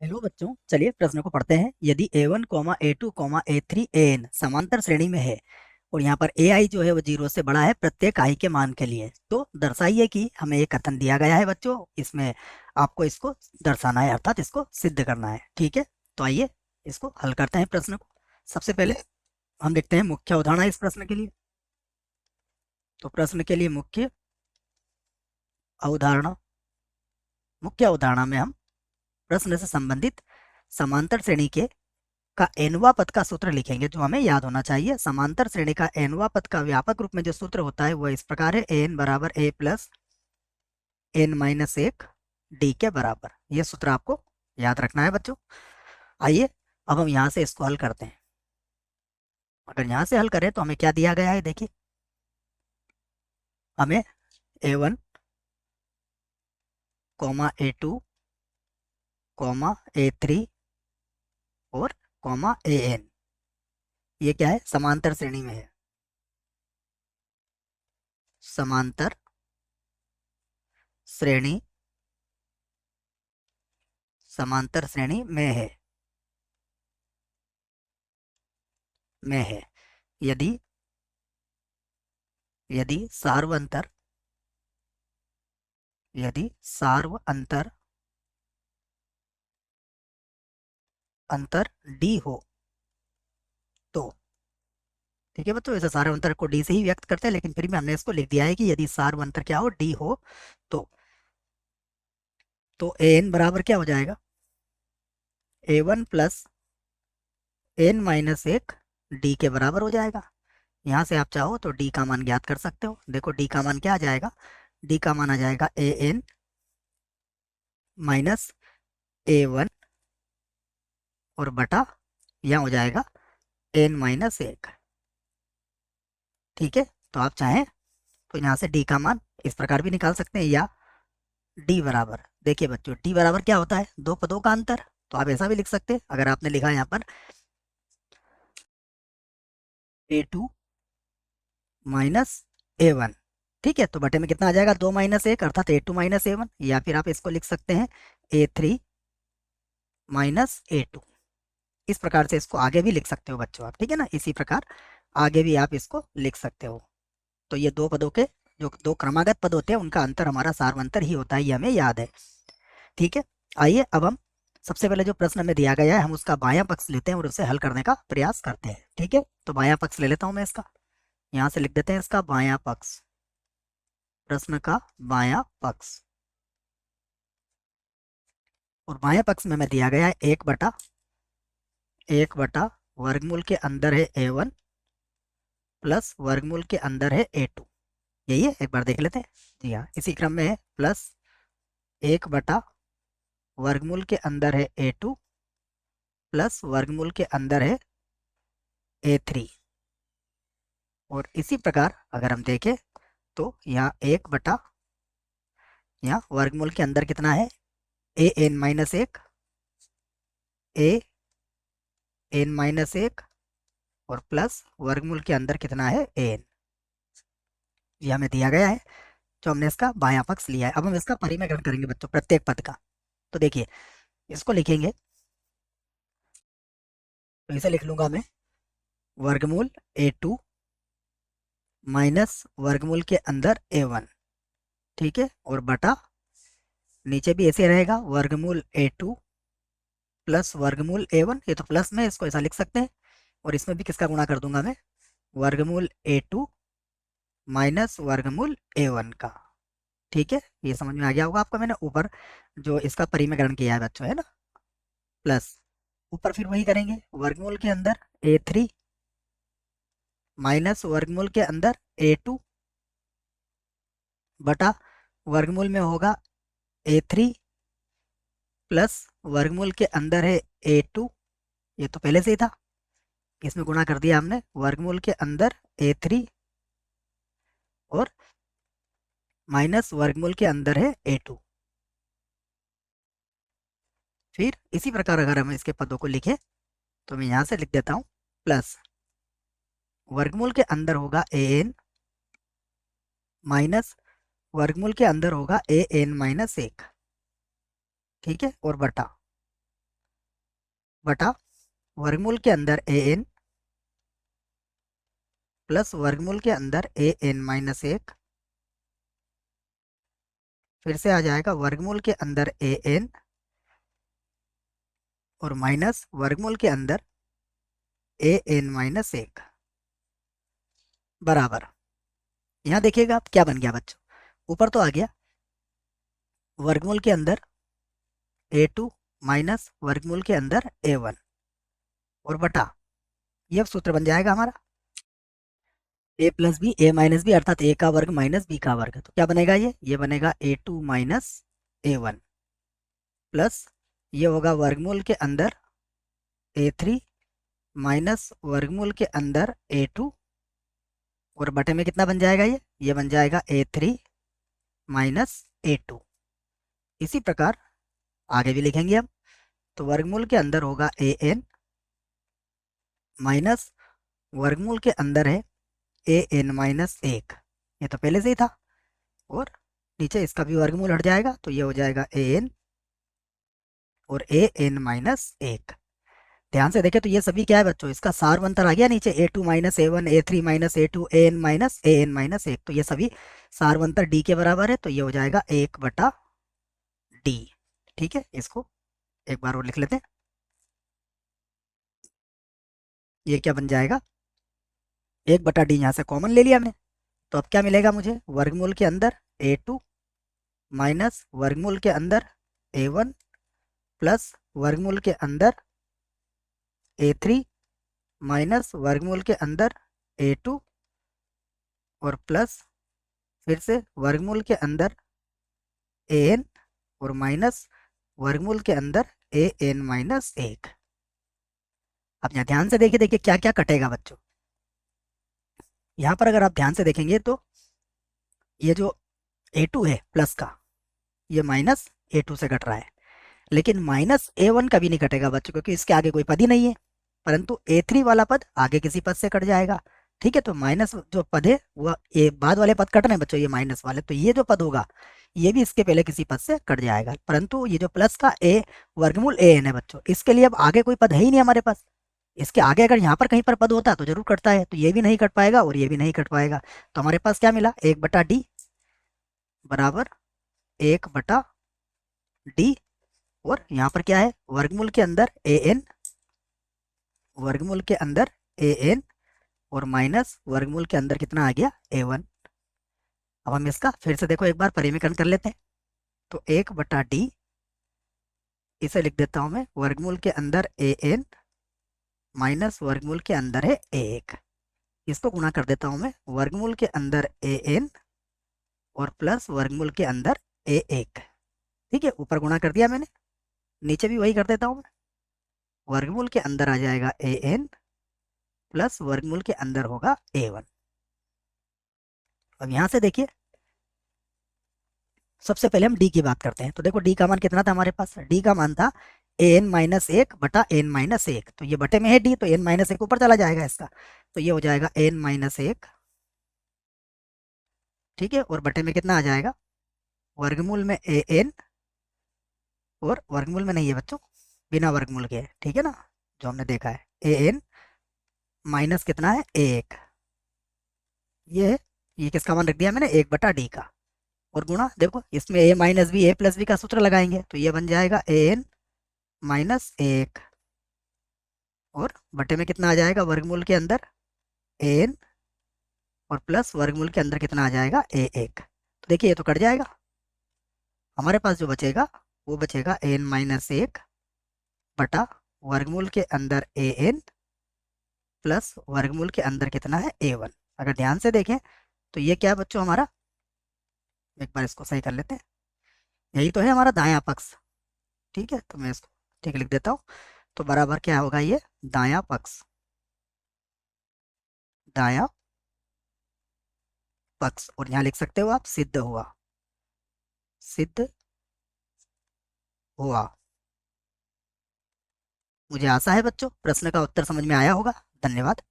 Hello बच्चों, चलिए प्रश्न को पढ़ते हैं। यदि a1, a2, a3, an समांतर श्रेणी में है और यहाँ पर ai जो है वो 0 से बड़ा है प्रत्येक i के मान के लिए, तो दर्शाइए कि हमें एक कथन दिया गया है बच्चों, इसमें आपको इसको दर्शाना है, अर्थात इसको सिद्ध करना है। ठीक है, तो आइए इसको हल करते हैं प्रश्न को। सबसे पहले हम देखते हैं मुख्य अवधारणा इस प्रश्न के लिए। तो प्रश्न के लिए अवधारणा मुख्य अवधारणा में हम प्रश्न से संबंधित समांतर श्रेणी के का एनवा पद का सूत्र लिखेंगे, जो हमें याद होना चाहिए। समांतर श्रेणी का एनवा पद का व्यापक रूप में जो सूत्र होता है वह इस प्रकार है, एन बराबर ए प्लस एन माइनस एक डी के बराबर। यह सूत्र आपको याद रखना है बच्चों। आइए अब हम यहाँ से इसको हल करते हैं। अगर यहाँ से हल करें तो हमें क्या दिया गया है, देखिए हमें a1, a2, a3 और an, ये क्या है, समांतर श्रेणी में है। समांतर श्रेणी समांतर श्रेणी में है। यदि यदि सार्व अंतर डी हो तो, ठीक है बच्चों, ऐसे सारे अंतर को डी से ही व्यक्त करते हैं, लेकिन फिर भी हमने इसको लिख दिया है कि यदि सार्व अंतर क्या हो, डी हो, तो एन बराबर क्या हो जाएगा, a1 प्लस एन माइनस एक डी के बराबर हो जाएगा। यहाँ से आप चाहो तो डी का मान ज्ञात कर सकते हो। देखो डी का मान क्या आ जाएगा, डी का मान आ जाएगा an माइनस a1 और बटा यहाँ हो जाएगा n माइनस एक। ठीक है, तो आप चाहें तो यहाँ से डी का मान इस प्रकार भी निकाल सकते हैं, या डी बराबर, देखिए बच्चों डी बराबर क्या होता है, दो पदों का अंतर। तो आप ऐसा भी लिख सकते हैं, अगर आपने लिखा यहाँ पर a2 माइनस a1, ठीक है, तो बटे में कितना आ जाएगा, 2 माइनस एक, अर्थात a2 माइनस a1, या फिर आप इसको लिख सकते हैं a3 माइनस a2। इस प्रकार से इसको आगे भी लिख सकते हो बच्चों आप, ठीक है ना, इसी प्रकार आगे भी आप इसको लिख सकते हो। तो ये दो पदों के जो दो क्रमागत पद होते हैं उनका अंतर हमारा सार्वंतर ही होता है, ये हमें याद है। ठीक है, आइए अब हम सबसे पहले जो प्रश्न हमें दिया गया है हम उसका बायां पक्ष लेते हैं और उसे हल करने का प्रयास करते हैं। ठीक है, तो बायां पक्ष ले लेता हूं मैं इसका, यहाँ से लिख देते हैं इसका बायां पक्ष, प्रश्न का बायां पक्ष। और बायां पक्ष में हमें दिया गया है एक बटा वर्गमूल के अंदर है a1 प्लस वर्गमूल के अंदर है a2। यही है, एक बार देख लेते हैं। जी हाँ, इसी क्रम में है प्लस एक बटा वर्गमूल के अंदर है a2 प्लस वर्गमूल के अंदर है a3। और इसी प्रकार अगर हम देखें तो यहाँ एक बटा, यहाँ वर्गमूल के अंदर कितना है, ए एन माइनस एक, ए एन माइनस एक, और प्लस वर्गमूल के अंदर कितना है, एन। ये हमें दिया गया है, जो हमने इसका बायां पक्ष लिया है। अब हम इसका परिमेयकरण करेंगे बच्चों प्रत्येक पद का। तो देखिए इसको लिखेंगे, तो इसे लिख लूंगा मैं वर्गमूल a2 माइनस वर्गमूल के अंदर a1, ठीक है, और बटा नीचे भी ऐसे रहेगा वर्गमूल a2 प्लस वर्गमूल a1, ये तो प्लस में इसको ऐसा लिख सकते हैं, और इसमें भी किसका गुणा कर दूंगा मैं, वर्गमूल a2 माइनस वर्गमूल a1 का। ठीक है, ये समझ में आ गया होगा आपको, मैंने ऊपर जो इसका परिमेयकरण किया है बच्चों, है ना, प्लस ऊपर फिर वही करेंगे वर्गमूल के अंदर a3 माइनस वर्गमूल के अंदर a2 बटा वर्गमूल में होगा a3 प्लस वर्गमूल के अंदर है a2, ये तो पहले से ही था, इसमें गुणा कर दिया हमने वर्गमूल के अंदर a3 और माइनस वर्गमूल के अंदर है a2। फिर इसी प्रकार अगर हम इसके पदों को लिखें तो मैं यहाँ से लिख देता हूँ प्लस वर्गमूल के अंदर होगा an माइनस वर्गमूल के अंदर होगा an माइनस एक, ठीक है, और बटा बटा वर्गमूल के अंदर ए एन प्लस वर्गमूल के अंदर ए एन माइनस एक, फिर से आ जाएगा वर्गमूल के अंदर ए एन और माइनस वर्गमूल के अंदर ए एन माइनस एक बराबर। यहाँ देखिएगा आप क्या बन गया बच्चों, ऊपर तो आ गया वर्गमूल के अंदर ए टू माइनस वर्गमूल के अंदर ए वन और बटा, यह सूत्र बन जाएगा हमारा ए प्लस बी ए माइनस बी अर्थात ए का वर्ग माइनस बी का वर्ग। तो क्या बनेगा, ये बनेगा A two minus A one plus ये होगा वर्गमूल के अंदर ए थ्री माइनस वर्गमूल के अंदर ए टू और बटे में कितना बन जाएगा, ये बन जाएगा ए थ्री माइनस ए टू। इसी प्रकार आगे भी लिखेंगे हम, तो वर्गमूल के अंदर होगा ए एन माइनस वर्गमूल के अंदर है ए एन माइनस एक, ये तो पहले से ही था, और नीचे इसका भी वर्गमूल हट जाएगा तो ये हो जाएगा ए एन और ए एन माइनस एक। ध्यान से देखें तो ये सभी क्या है बच्चों, इसका सार मंत्र आ गया नीचे, A two minus A one A three minus A two A N minus एक, तो ये सभी सार मंत्र डी के बराबर है, तो ये हो जाएगा एक बटा डी। ठीक है, इसको एक बार और लिख लेते हैं, ये क्या बन जाएगा, एक बटा डी यहाँ से कॉमन ले लिया हमने, तो अब क्या मिलेगा मुझे, वर्गमूल के अंदर ए टू माइनस वर्गमूल के अंदर ए वन प्लस वर्गमूल के अंदर ए थ्री माइनस वर्गमूल के अंदर ए टू और प्लस फिर से वर्गमूल के अंदर ए एन और माइनस वर्गमूल के अंदर ए एन माइनस एक। अब यहाँ ध्यान से देखिए, देखिए क्या क्या कटेगा बच्चों, यहाँ पर अगर आप ध्यान से देखेंगे तो ये जो ए टू है प्लस का, ये माइनस ए टू से कट रहा है, लेकिन माइनस ए वन कभी नहीं कटेगा बच्चों, क्योंकि इसके आगे कोई पद ही नहीं है, परंतु ए थ्री वाला पद आगे किसी पद से कट जाएगा। ठीक है, तो माइनस जो पद है वह ए बाद वाले पद कट रहे हैं बच्चों, ये माइनस वाले, तो ये जो पद होगा ये भी इसके पहले किसी पद से कट जाएगा, परंतु ये जो प्लस का ए वर्गमूल ए एन है बच्चों, इसके लिए अब आगे कोई पद है ही नहीं हमारे पास, इसके आगे अगर यहाँ पर कहीं पर पद होता तो जरूर कटता है, तो ये भी नहीं कट पाएगा और ये भी नहीं कट पाएगा, तो हमारे पास क्या मिला, एक बटा डी बराबर एक बटा डी, और यहाँ पर क्या है, वर्गमूल के अंदर ए एन वर्गमूल के अंदर ए एन और माइनस वर्गमूल के अंदर कितना आ गया, ए वन। अब हम इसका फिर से देखो एक बार परिमीकरण कर लेते हैं, तो एक बटा डी, इसे लिख देता हूं मैं वर्गमूल के अंदर ए एन माइनस वर्गमूल के अंदर है एक, इसको गुणा कर देता हूं मैं वर्गमूल के अंदर ए एन और प्लस वर्गमूल के अंदर ए एक। ठीक है, ऊपर गुणा कर दिया मैंने, नीचे भी वही कर देता हूं मैं, वर्गमूल के अंदर आ जाएगा ए एन प्लस वर्गमूल के अंदर होगा ए वन। अब यहां से देखिए सबसे पहले हम डी की बात करते हैं, तो देखो डी का मान कितना था हमारे पास, डी का मान था ए एन माइनस एक बटा एन माइनस एक, तो ये बटे में है डी, तो एन माइनस एक ऊपर चला जाएगा इसका, तो ये हो जाएगा एन माइनस एक। ठीक है, और बटे में कितना आ जाएगा, वर्गमूल में ए एन और वर्गमूल में नहीं है बच्चों, बिना वर्गमूल के है, ठीक है ना, जो हमने देखा है ए एन माइनस कितना है एक, ये किसका मान रख दिया मैंने, एक बटा डी का, और गुणा देखो इसमें ए माइनस बी ए प्लस बी का सूत्र लगाएंगे, तो ये बन जाएगा ए एन माइनस एक और बटे में कितना आ जाएगा, वर्गमूल के अंदर ए एन और प्लस वर्गमूल के अंदर कितना आ जाएगा, ए एक। तो देखिए ये तो कट जाएगा, हमारे पास जो बचेगा वो बचेगा एन माइनस एक बटा वर्गमूल के अंदर ए एन प्लस वर्गमूल के अंदर कितना है, ए वन। अगर ध्यान से देखें तो ये क्या है बच्चों हमारा, एक बार इसको सही कर लेते हैं, यही तो है हमारा दायां पक्ष। ठीक है, तो मैं इसको ठीक लिख देता हूँ, तो बराबर क्या होगा, ये दायां पक्ष, दायां पक्ष, और यहाँ लिख सकते हो आप सिद्ध हुआ, सिद्ध हुआ। मुझे आशा है बच्चों प्रश्न का उत्तर समझ में आया होगा, धन्यवाद।